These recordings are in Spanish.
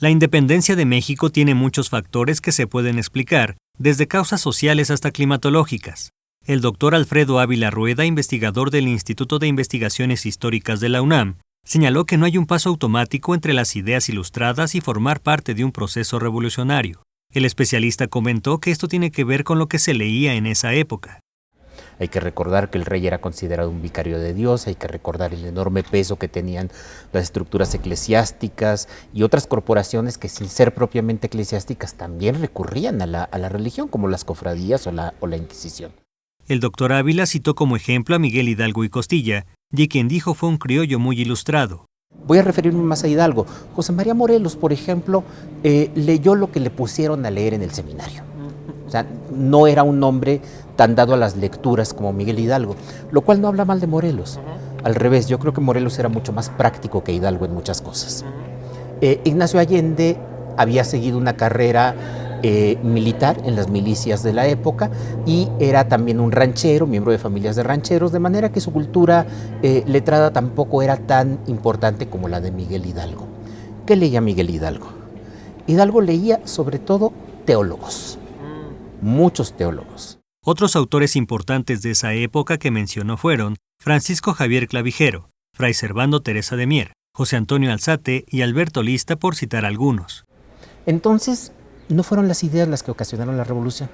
La independencia de México tiene muchos factores que se pueden explicar, desde causas sociales hasta climatológicas. El doctor Alfredo Ávila Rueda, investigador del Instituto de Investigaciones Históricas de la UNAM, señaló que no hay un paso automático entre las ideas ilustradas y formar parte de un proceso revolucionario. El especialista comentó que esto tiene que ver con lo que se leía en esa época. Hay que recordar que el rey era considerado un vicario de Dios, hay que recordar el enorme peso que tenían las estructuras eclesiásticas y otras corporaciones que, sin ser propiamente eclesiásticas, también recurrían a la religión, como las cofradías o la Inquisición. El doctor Ávila citó como ejemplo a Miguel Hidalgo y Costilla, de quien dijo fue un criollo muy ilustrado. Voy a referirme más a Hidalgo. José María Morelos, por ejemplo, leyó lo que le pusieron a leer en el seminario. O sea, no era un hombre tan dado a las lecturas como Miguel Hidalgo, lo cual no habla mal de Morelos. Al revés, yo creo que Morelos era mucho más práctico que Hidalgo en muchas cosas. Ignacio Allende había seguido una carrera militar en las milicias de la época y era también un ranchero, miembro de familias de rancheros, de manera que su cultura letrada tampoco era tan importante como la de Miguel Hidalgo. ¿Qué leía Miguel Hidalgo? Hidalgo leía sobre todo teólogos, muchos teólogos. Otros autores importantes de esa época que mencionó fueron Francisco Javier Clavijero, Fray Servando Teresa de Mier, José Antonio Alzate y Alberto Lista, por citar algunos. Entonces, no fueron las ideas las que ocasionaron la revolución,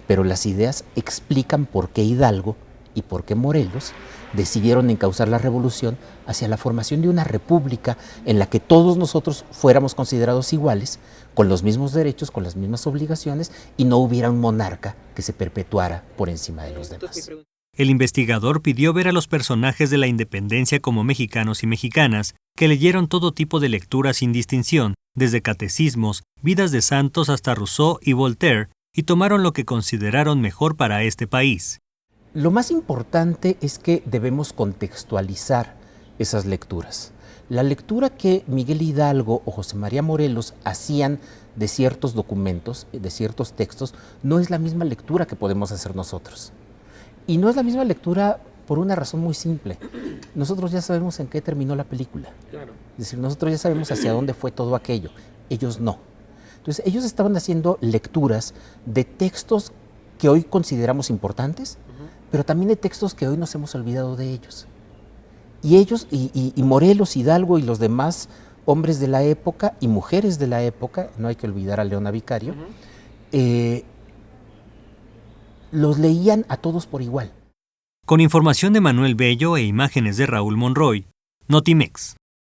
pero las ideas explican por qué Hidalgo y por qué Morelos decidieron encauzar la revolución hacia la formación de una república en la que todos nosotros fuéramos considerados iguales, con los mismos derechos, con las mismas obligaciones, y no hubiera un monarca que se perpetuara por encima de los demás. El investigador pidió ver a los personajes de la independencia como mexicanos y mexicanas, que leyeron todo tipo de lecturas sin distinción, desde catecismos, vidas de santos hasta Rousseau y Voltaire, y tomaron lo que consideraron mejor para este país. Lo más importante es que debemos contextualizar esas lecturas. La lectura que Miguel Hidalgo o José María Morelos hacían de ciertos documentos, de ciertos textos, no es la misma lectura que podemos hacer nosotros. Y no es la misma lectura por una razón muy simple. Nosotros ya sabemos en qué terminó la película. Claro. Es decir, nosotros ya sabemos hacia dónde fue todo aquello. Ellos no. Entonces, ellos estaban haciendo lecturas de textos que hoy consideramos importantes, pero también de textos que hoy nos hemos olvidado de ellos. Y ellos, y Morelos, Hidalgo y los demás hombres de la época y mujeres de la época, no hay que olvidar a Leona Vicario, los leían a todos por igual. Con información de Manuel Bello e imágenes de Raúl Monroy, Notimex.